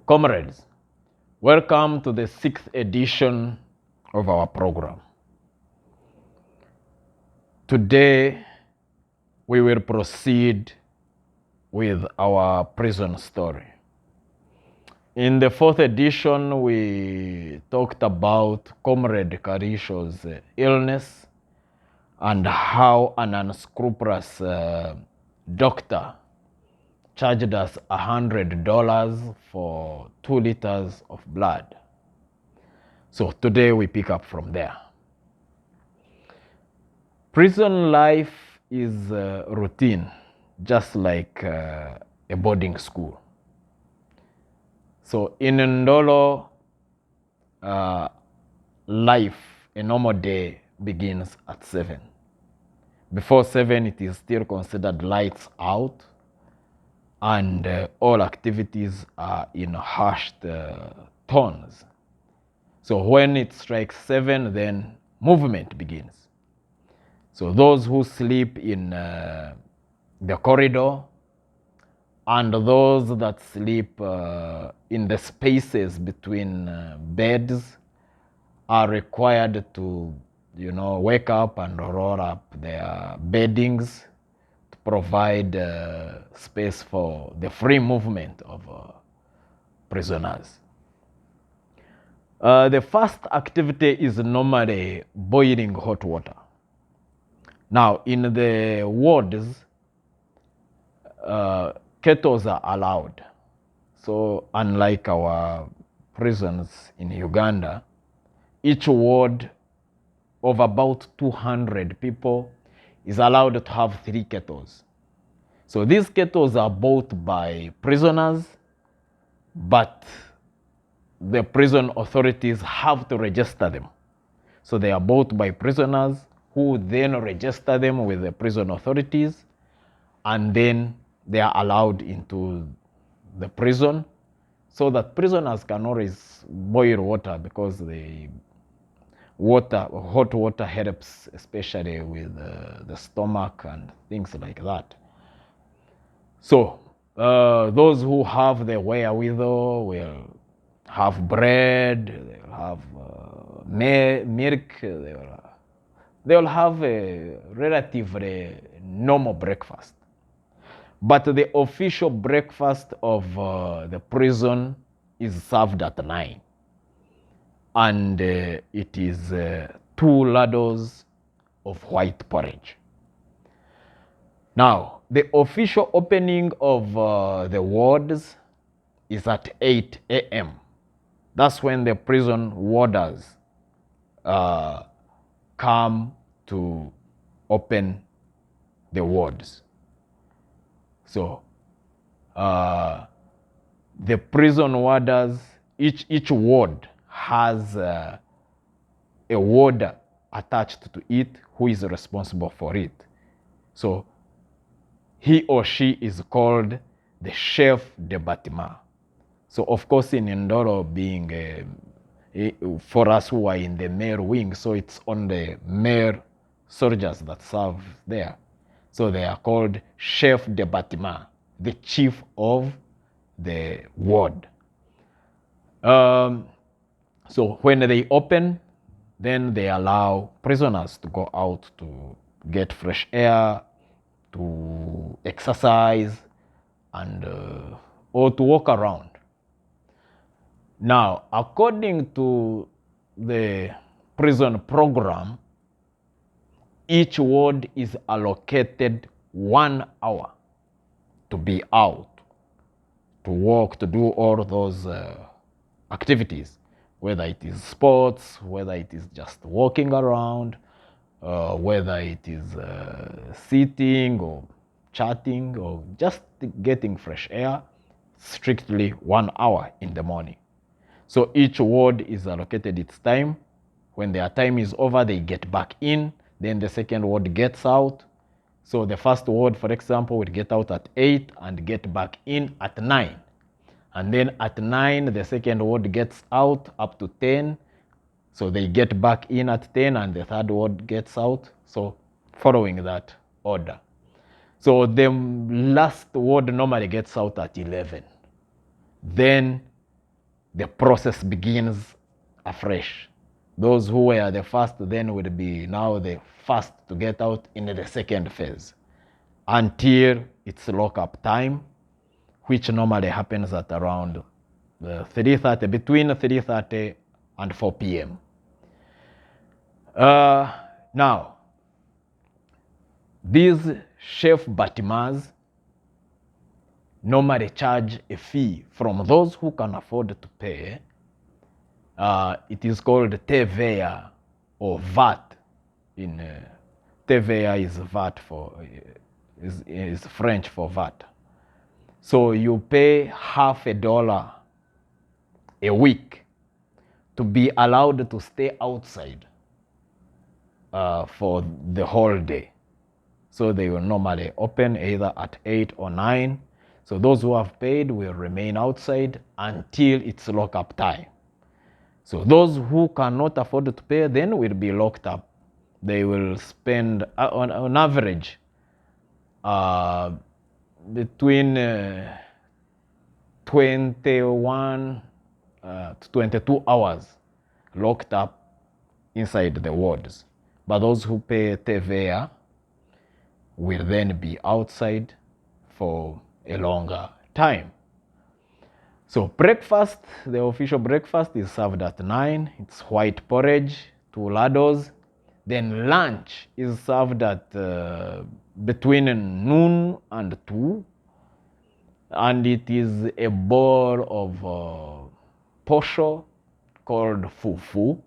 Comrades, welcome to the 6th edition of our program. Today, we will proceed with our prison story. In the 4th edition, we talked about Comrade Karisho's illness and how an unscrupulous doctor charged us $100 for 2 liters of blood. So today we pick up from there. Prison life is routine, just like a boarding school. So in Ndolo, life, a normal day begins at 7. Before 7, it is still considered lights out, and all activities are in hushed tones. So when it strikes 7, then movement begins. So those who sleep in the corridor and those that sleep in the spaces between beds are required to, wake up and roll up their beddings to provide space for the free movement of prisoners. The first activity is normally boiling hot water. Now, in the wards, kettles are allowed. So, unlike our prisons in Uganda, each ward of about 200 people is allowed to have 3 kettles. So, these kettles are bought by prisoners, but the prison authorities have to register them. So, they are bought by prisoners who then register them with the prison authorities, and then they are allowed into the prison so that prisoners can always boil water, because the hot water helps, especially with the stomach and things like that. So those who have the wherewithal will have bread, they will have milk, they will have a relatively normal breakfast. But the official breakfast of the prison is served at 9. And it is 2 ladles of white porridge. Now, the official opening of the wards is at 8 a.m. That's when the prison warders come to open the wards. So, the prison warders, each ward has a warder attached to it who is responsible for it. So, he or she is called the chef de bâtiment. So, of course, in Ndolo, being for us who are in the male wing, so it's only male soldiers that serve there. So they are called chef de bâtiment, the chief of the ward. So when they open, then they allow prisoners to go out to get fresh air, to exercise, and or to walk around. Now, according to the prison program, each ward is allocated 1 hour to be out, to walk, to do all those activities, whether it is sports, whether it is just walking around, whether it is sitting or chatting or just getting fresh air. Strictly 1 hour in the morning. So each ward is allocated its time. When their time is over, they get back in. Then the second ward gets out. So the first ward, for example, would get out at 8 and get back in at 9. And then at 9, the second ward gets out up to 10. So they get back in at 10 and the third ward gets out. So following that order. So the last ward normally gets out at 11. Then the process begins afresh. Those who were the first then will be now the first to get out in the second phase until it's lockup time, which normally happens at around 3:30, between 3:30 and 4 p.m. Now, these chef batimas normally charge a fee from those who can afford to pay. It is called TVA or VAT. TVA is VAT for is French for VAT. So you pay $50 a week to be allowed to stay outside for the whole day. So they will normally open either at 8 or 9. So those who have paid will remain outside until it's lockup time. So those who cannot afford to pay then will be locked up. They will spend, on average, between 21 to 22 hours locked up inside the wards. But those who pay TVA will then be outside for a longer time. So breakfast, the official breakfast is served at 9. It's white porridge, 2 ladles. Then lunch is served at between noon and 2. And it is a bowl of posho called fufu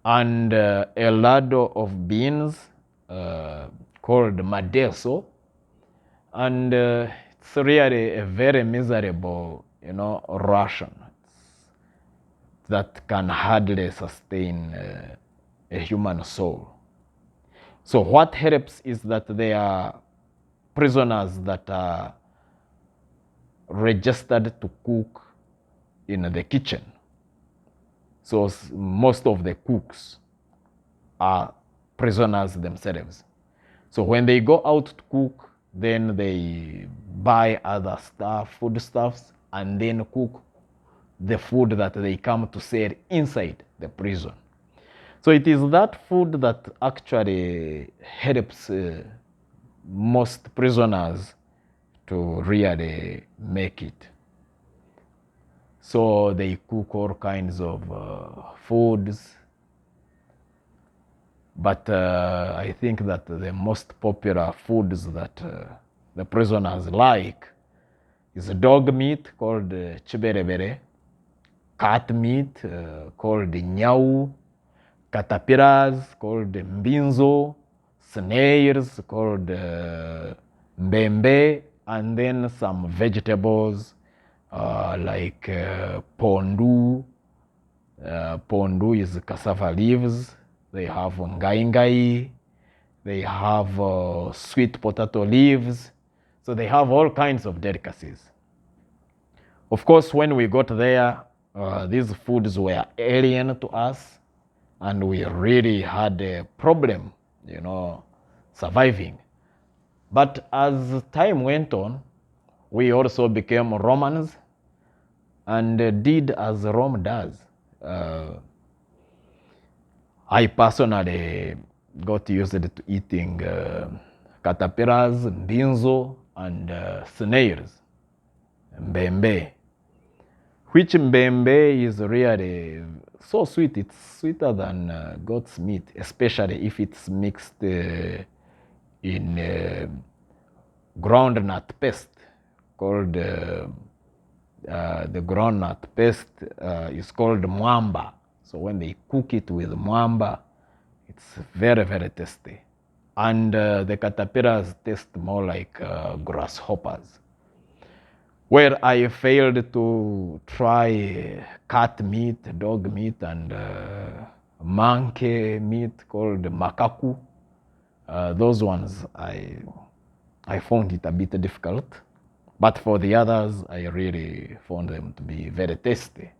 and a ladle of beans called madeso. And it's really a very miserable, ration that can hardly sustain a human soul. So what helps is that there are prisoners that are registered to cook in the kitchen. So most of the cooks are prisoners themselves. So when they go out to cook, then they buy other foodstuffs, and then cook the food that they come to sell inside the prison. So it is that food that actually helps most prisoners to really make it. So they cook all kinds of foods. But I think that the most popular foods that the prisoners like is dog meat called chiberebere, cat meat called nyau, caterpillars called mbinzo, snails called mbembe, and then some vegetables like pondu. Pondu is cassava leaves. They have ngai, they have sweet potato leaves. So they have all kinds of delicacies. Of course, when we got there, these foods were alien to us, and we really had a problem, surviving. But as time went on, we also became Romans and did as Rome does. I personally got used to eating caterpillars, mbinzo, and snails, mbembe, which mbembe is really so sweet. It's sweeter than goat's meat, especially if it's mixed in groundnut paste called the groundnut paste is called mwamba. So when they cook it with mwamba, it's very, very tasty. And the caterpillars taste more like grasshoppers. Where I failed to try cat meat, dog meat, and monkey meat called makaku. Those ones I found it a bit difficult. But for the others, I really found them to be very tasty.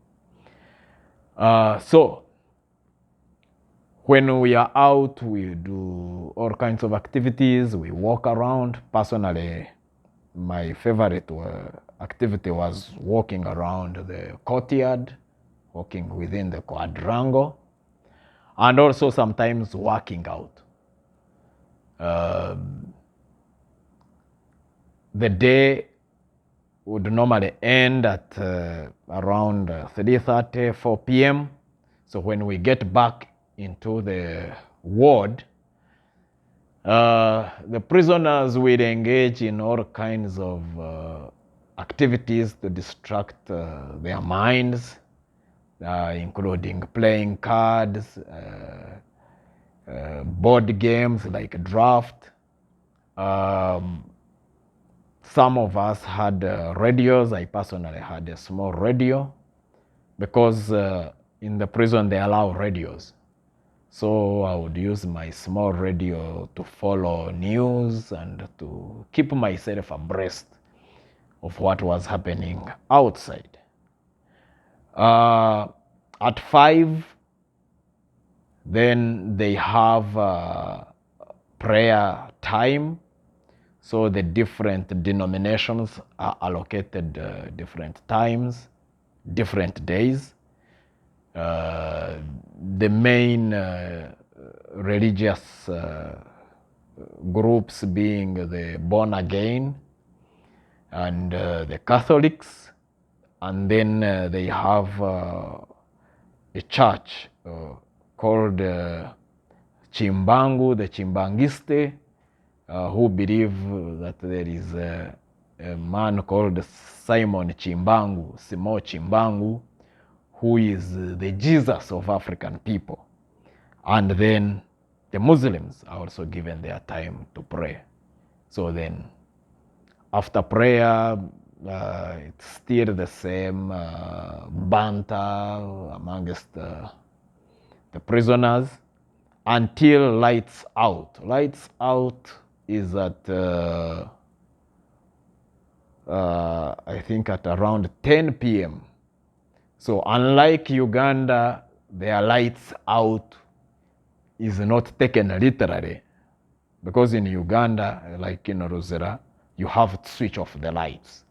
So when we are out, we do all kinds of activities. We walk around. Personally, my favorite activity was walking around the courtyard, walking within the quadrangle, and also sometimes working out. The day would normally end at around 3:30, 4 p.m. So when we get back into the ward, the prisoners will engage in all kinds of activities to distract their minds, including playing cards, board games like draft. Some of us had radios. I personally had a small radio because in the prison they allow radios. So I would use my small radio to follow news and to keep myself abreast of what was happening outside. At 5, then they have prayer time. So the different denominations are allocated different times, different days. The main religious groups being the born again and the Catholics, and then they have a church called Chimbangu, the Chimbangiste, who believe that there is a man called Simon Chimbangu, Simo Chimbangu, who is the Jesus of African people. And then the Muslims are also given their time to pray. So then after prayer, it's still the same banter amongst the prisoners until lights out. Lights out is at, I think at around 10 p.m. So unlike Uganda, their lights out is not taken literally, because in Uganda, like in Rosera, you have to switch off the lights.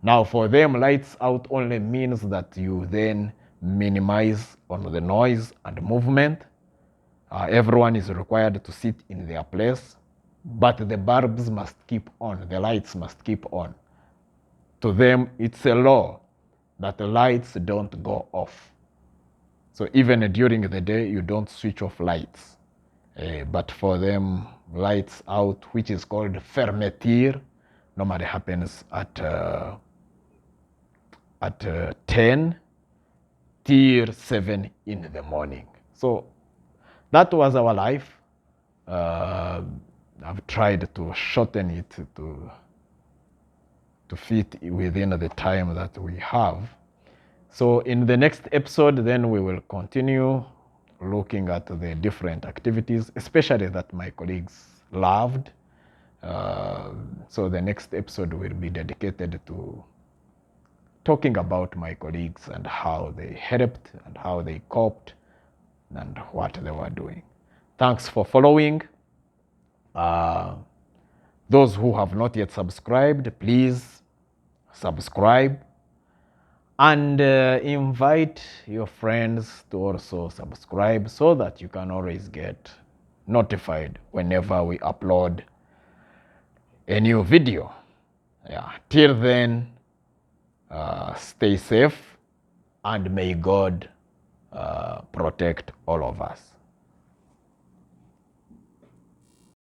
Now for them, lights out only means that you then minimize on the noise and movement. Everyone is required to sit in their place, but the bulbs must keep on, the lights must keep on. To them, it's a law that the lights don't go off. So even during the day, you don't switch off lights. But for them, lights out, which is called fermeture, normally happens at 10 till 7 in the morning. So that was our life. I've tried to shorten it to fit within the time that we have. So in the next episode, then we will continue looking at the different activities, especially that my colleagues loved. So the next episode will be dedicated to talking about my colleagues and how they helped and how they coped and what they were doing. Thanks for following. Those who have not yet subscribed, please subscribe and invite your friends to also subscribe so that you can always get notified whenever we upload a new video. Yeah. Till then, stay safe and may God protect all of us.